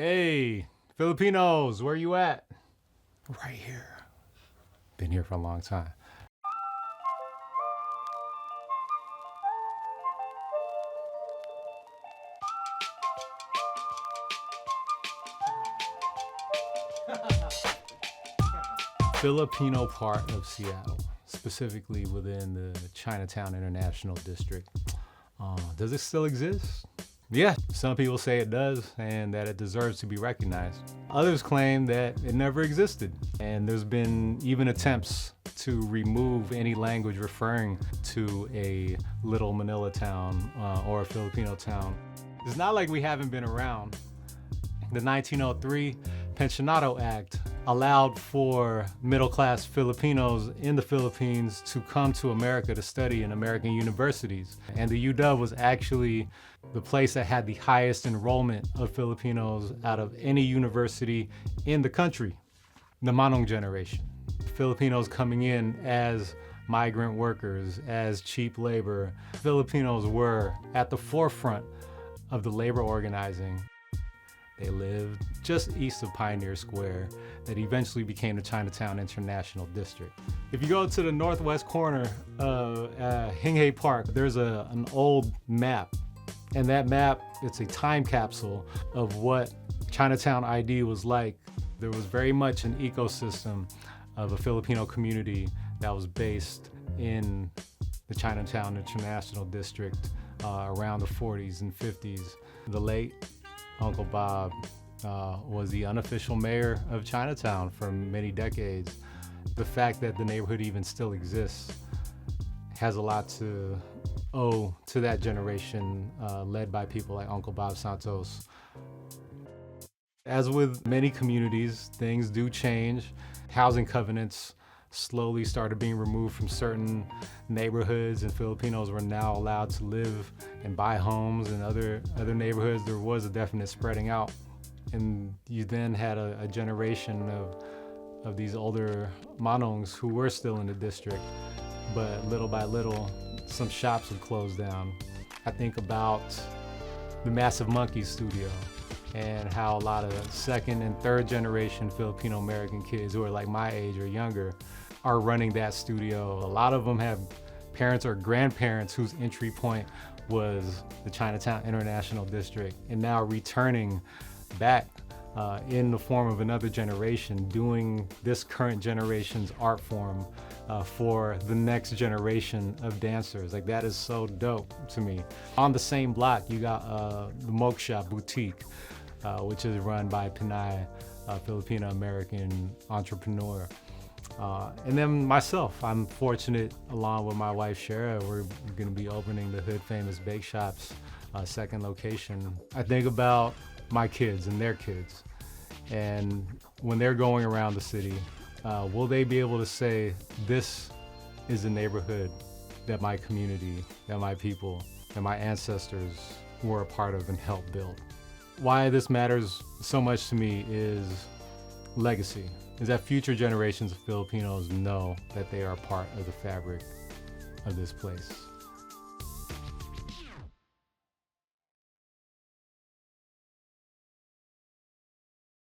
Hey, Filipinos, where you at? Right here. Been here for a long time. Filipino part of Seattle, specifically within the Chinatown International District. Does it still exist? Yeah, some people say it does and that it deserves to be recognized. Others claim that it never existed, and there's been even attempts to remove any language referring to a little Manila town or a Filipino town. It's not like we haven't been around. The 1903 Pensionado Act allowed for middle-class Filipinos in the Philippines to come to America to study in American universities. And the UW was actually the place that had the highest enrollment of Filipinos out of any university in the country. The Manong generation. Filipinos coming in as migrant workers, as cheap labor. Filipinos were at the forefront of the labor organizing. They lived just east of Pioneer Square that eventually became the Chinatown International District. If you go to the northwest corner of Hinghey Park, there's an old map. And that map, it's a time capsule of what Chinatown ID was like. There was very much an ecosystem of a Filipino community that was based in the Chinatown International District around the 40s and 50s. The late Uncle Bob was the unofficial mayor of Chinatown for many decades. The fact that the neighborhood even still exists has a lot to owe to that generation led by people like Uncle Bob Santos. As with many communities, things do change. Housing covenants slowly started being removed from certain neighborhoods, and Filipinos were now allowed to live and buy homes in other neighborhoods. There was a definite spreading out, and you then had a generation of these older Manongs who were still in the district, but little by little, some shops would close down. I think about the Massive Monkey studio and how a lot of second and third generation Filipino American kids who are like my age or younger are running that studio. A lot of them have parents or grandparents whose entry point was the Chinatown International District, and now returning back in the form of another generation, doing this current generation's art form for the next generation of dancers. Like, that is so dope to me. On the same block, you got the Moksha Boutique, which is run by Pinay, a Filipino-American entrepreneur. And then myself, I'm fortunate, along with my wife Shara, we're gonna be opening the Hood Famous Bake Shop's second location. I think about my kids and their kids, and when they're going around the city, will they be able to say, this is the neighborhood that my community, that my people, that my ancestors were a part of and helped build? Why this matters so much to me is legacy, is that future generations of Filipinos know that they are part of the fabric of this place.